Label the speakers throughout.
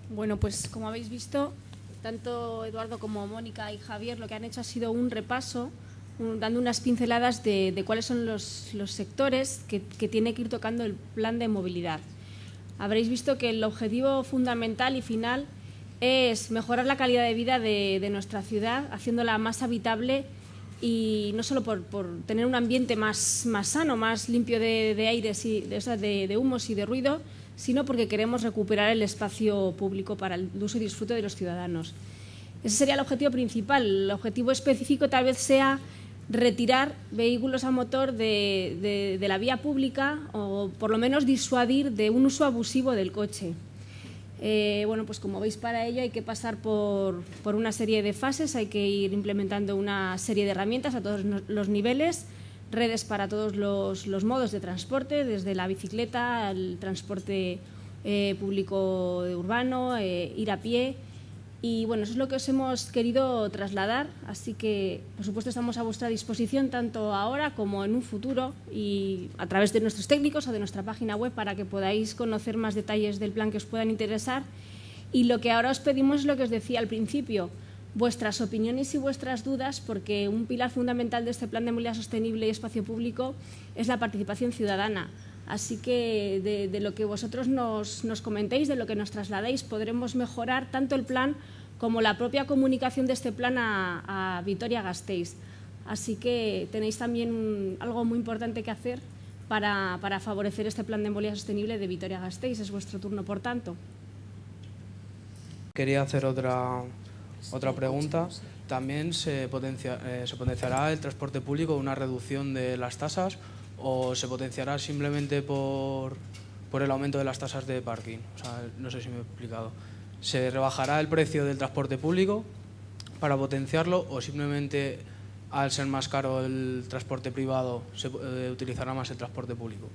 Speaker 1: Bueno, pues como habéis visto, tanto Eduardo como Mónica y Javier lo que han hecho ha sido un repaso, dando unas pinceladas de cuáles son los sectores que tiene que ir tocando el plan de movilidad. Habréis visto que el objetivo fundamental y final es mejorar la calidad de vida de nuestra ciudad, haciéndola más habitable, y no solo por tener un ambiente más sano, más limpio de aires y de humos y de ruido, sino porque queremos recuperar el espacio público para el uso y disfrute de los ciudadanos. Ese sería el objetivo principal. El objetivo específico tal vez sea retirar vehículos a motor de la vía pública, o por lo menos disuadir de un uso abusivo del coche. Bueno, pues como veis, para ello hay que pasar por una serie de fases, hay que ir implementando una serie de herramientas a todos los niveles, redes para todos los modos de transporte, desde la bicicleta al transporte público urbano, ir a pie. Y bueno, eso es lo que os hemos querido trasladar, así que por supuesto estamos a vuestra disposición tanto ahora como en un futuro, y a través de nuestros técnicos o de nuestra página web, para que podáis conocer más detalles del plan que os puedan interesar. Y lo que ahora os pedimos es lo que os decía al principio, vuestras opiniones y vuestras dudas, porque un pilar fundamental de este plan de movilidad sostenible y espacio público es la participación ciudadana. Así que de lo que vosotros nos comentéis, de lo que nos trasladéis, podremos mejorar tanto el plan como la propia comunicación de este plan a Vitoria-Gasteiz. Así que tenéis también algo muy importante que hacer para favorecer este plan de movilidad sostenible de Vitoria-Gasteiz. Es vuestro turno, por tanto.
Speaker 2: Quería hacer otra pregunta. ¿También se potenciará el transporte público, una reducción de las tasas, o se potenciará simplemente por el aumento de las tasas de parking? O sea, no sé si me he explicado. ¿Se rebajará el precio del transporte público para potenciarlo, o simplemente al ser más caro el transporte privado se utilizará más el transporte público?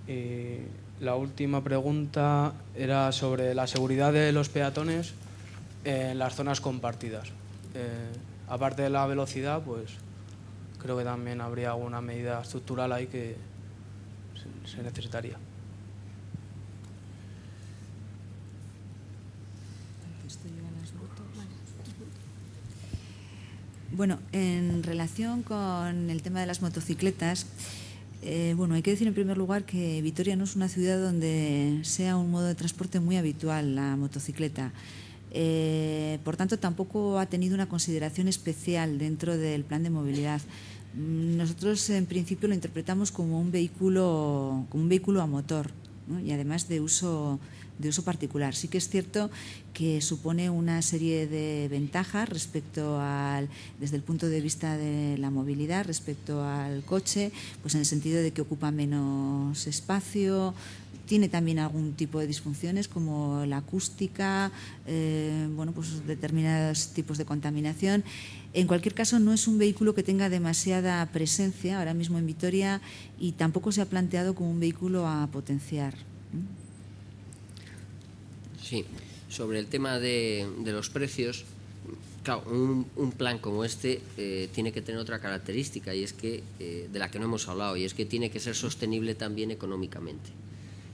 Speaker 2: Y la última pregunta era sobre la seguridad de los peatones en las zonas compartidas. Aparte de la velocidad, pues creo que también habría alguna medida estructural ahí que se necesitaría.
Speaker 3: Bueno, en relación con el tema de las motocicletas, bueno, hay que decir en primer lugar que Vitoria no es una ciudad donde sea un modo de transporte muy habitual la motocicleta. Por tanto, tampoco ha tenido una consideración especial dentro del plan de movilidad. Nosotros, en principio, lo interpretamos como un vehículo a motor, ¿no? Y además de uso particular. Sí que es cierto que supone una serie de ventajas desde el punto de vista de la movilidad respecto al coche, pues en el sentido de que ocupa menos espacio. Tiene también algún tipo de disfunciones como la acústica, bueno, pues determinados tipos de contaminación. En cualquier caso, no es un vehículo que tenga demasiada presencia ahora mismo en Vitoria, y tampoco se ha planteado como un vehículo a potenciar.
Speaker 4: Sí, sobre el tema de los precios, claro, un plan como este tiene que tener otra característica, y es que de la que no hemos hablado, y es que tiene que ser sostenible también económicamente.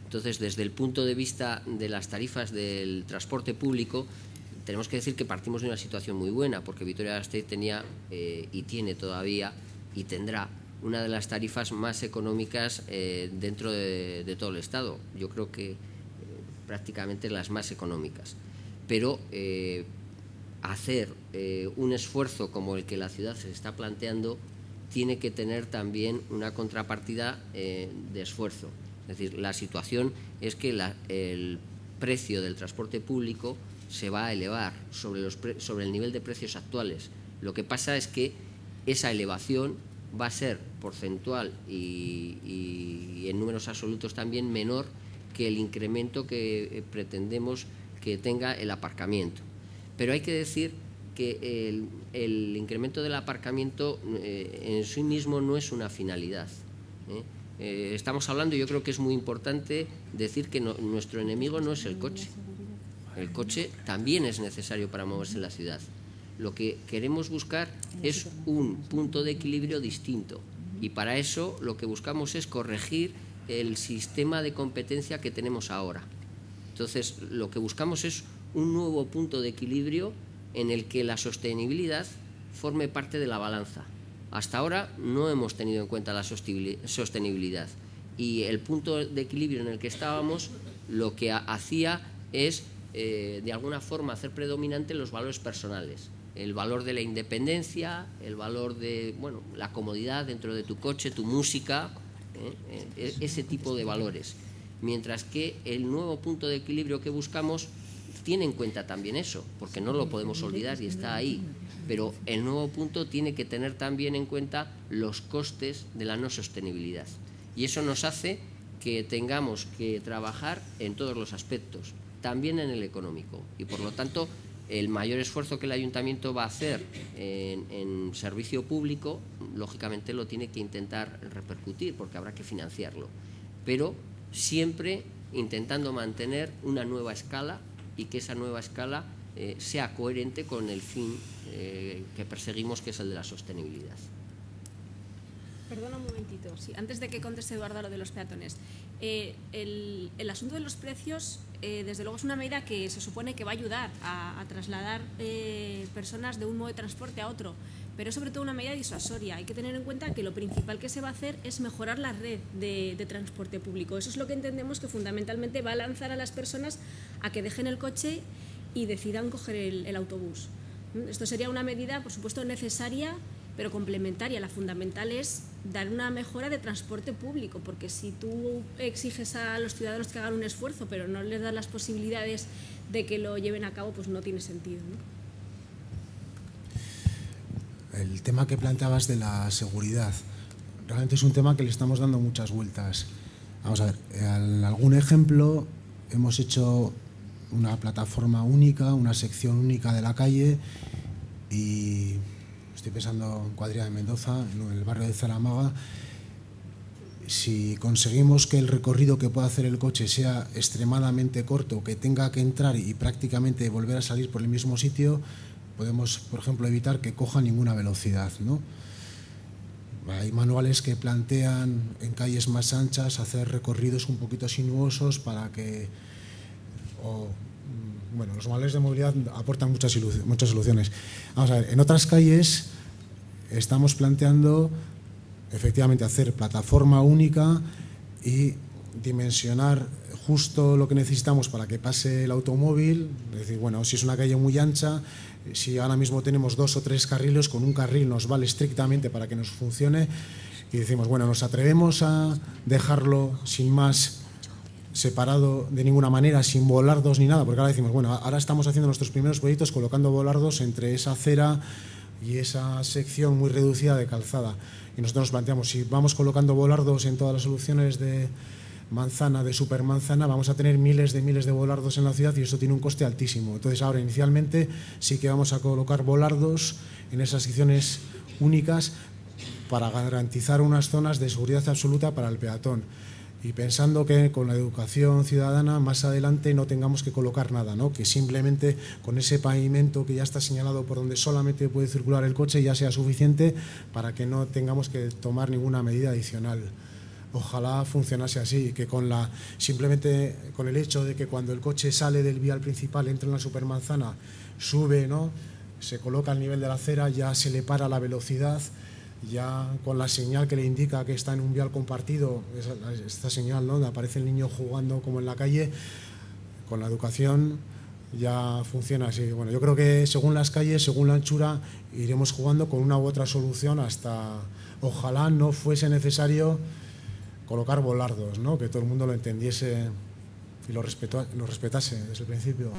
Speaker 4: Entonces, desde el punto de vista de las tarifas del transporte público, tenemos que decir que partimos de una situación muy buena, porque Vitoria-Gasteiz tenía y tiene todavía y tendrá una de las tarifas más económicas dentro de todo el Estado. Yo creo que prácticamente las más económicas. Pero hacer un esfuerzo como el que la ciudad se está planteando tiene que tener también una contrapartida de esfuerzo. Es decir, la situación es que el precio del transporte público se va a elevar sobre el nivel de precios actuales. Lo que pasa es que esa elevación va a ser porcentual y en números absolutos también menor que el incremento que pretendemos que tenga el aparcamiento. Pero hay que decir que el incremento del aparcamiento en sí mismo no es una finalidad. Estamos hablando, yo creo que es muy importante decir que nuestro enemigo no es el coche. El coche también es necesario para moverse en la ciudad. Lo que queremos buscar es un punto de equilibrio distinto, y para eso lo que buscamos es corregir el sistema de competencia que tenemos ahora. Entonces, lo que buscamos es un nuevo punto de equilibrio en el que la sostenibilidad forme parte de la balanza. Hasta ahora no hemos tenido en cuenta la sostenibilidad, y el punto de equilibrio en el que estábamos lo que hacía es, de alguna forma, hacer predominante los valores personales. El valor de la independencia, el valor de la comodidad dentro de tu coche, tu música, ese tipo de valores. Mientras que el nuevo punto de equilibrio que buscamos tiene en cuenta también eso, porque no lo podemos olvidar y está ahí. Pero el nuevo punto tiene que tener también en cuenta los costes de la no sostenibilidad. Y eso nos hace que tengamos que trabajar en todos los aspectos, también en el económico. Y por lo tanto, el mayor esfuerzo que el ayuntamiento va a hacer en servicio público, lógicamente lo tiene que intentar repercutir, porque habrá que financiarlo. Pero siempre intentando mantener una nueva escala, y que esa nueva escala sea coherente con el fin que perseguimos, que es el de la sostenibilidad.
Speaker 1: Perdona un momentito, sí, antes de que conteste Eduardo a lo de los peatones. El asunto de los precios, desde luego, es una medida que se supone que va a ayudar a trasladar personas de un modo de transporte a otro, pero es sobre todo una medida disuasoria. Hay que tener en cuenta que lo principal que se va a hacer es mejorar la red de transporte público. Eso es lo que entendemos que fundamentalmente va a lanzar a las personas a que dejen el coche y decidan coger el autobús. Esto sería una medida, por supuesto, necesaria, pero complementaria. La fundamental es dar una mejora de transporte público, porque si tú exiges a los ciudadanos que hagan un esfuerzo, pero no les das las posibilidades de que lo lleven a cabo, pues no tiene sentido, ¿no?
Speaker 5: El tema que planteabas de la seguridad, realmente es un tema que le estamos dando muchas vueltas. Vamos a ver, algún ejemplo, hemos hecho una plataforma única, una sección única de la calle, y estoy pensando en Cuadrilla de Mendoza, en el barrio de Zaramaga. Si conseguimos que el recorrido que pueda hacer el coche sea extremadamente corto, que tenga que entrar y prácticamente volver a salir por el mismo sitio, podemos, por ejemplo, evitar que coja ninguna velocidad, ¿no? Hay manuales que plantean en calles más anchas hacer recorridos un poquito sinuosos para que... los manuales de movilidad aportan muchas soluciones. Vamos a ver, en otras calles estamos planteando efectivamente hacer plataforma única y dimensionar justo lo que necesitamos para que pase el automóvil. Es decir, si es una calle muy ancha, si ahora mismo tenemos 2 o 3 carriles, con un carril nos vale estrictamente para que nos funcione, y decimos, nos atrevemos a dejarlo sin más separado de ninguna manera, sin volardos ni nada, porque ahora decimos, ahora estamos haciendo nuestros primeros proyectos colocando volardos entre esa acera y esa sección muy reducida de calzada. Y nosotros nos planteamos, si vamos colocando volardos en todas las soluciones de manzana, de supermanzana, vamos a tener miles de volardos en la ciudad, y eso tiene un coste altísimo. Entonces ahora inicialmente sí que vamos a colocar volardos en esas secciones únicas para garantizar unas zonas de seguridad absoluta para el peatón. Y pensando que con la educación ciudadana más adelante no tengamos que colocar nada, ¿no? Que simplemente con ese pavimento que ya está señalado por donde solamente puede circular el coche ya sea suficiente para que no tengamos que tomar ninguna medida adicional. Ojalá funcionase así, que simplemente con el hecho de que cuando el coche sale del vial principal, entra en la supermanzana, sube, ¿no? Se coloca al nivel de la acera, ya se le para la velocidad, ya con la señal que le indica que está en un vial compartido, esta señal, ¿no?, donde aparece el niño jugando como en la calle, con la educación ya funciona así. Yo creo que según las calles, según la anchura, iremos jugando con una u otra solución hasta, ojalá no fuese necesario colocar volardos, ¿no?, que todo el mundo lo entendiese y lo respetase desde el principio.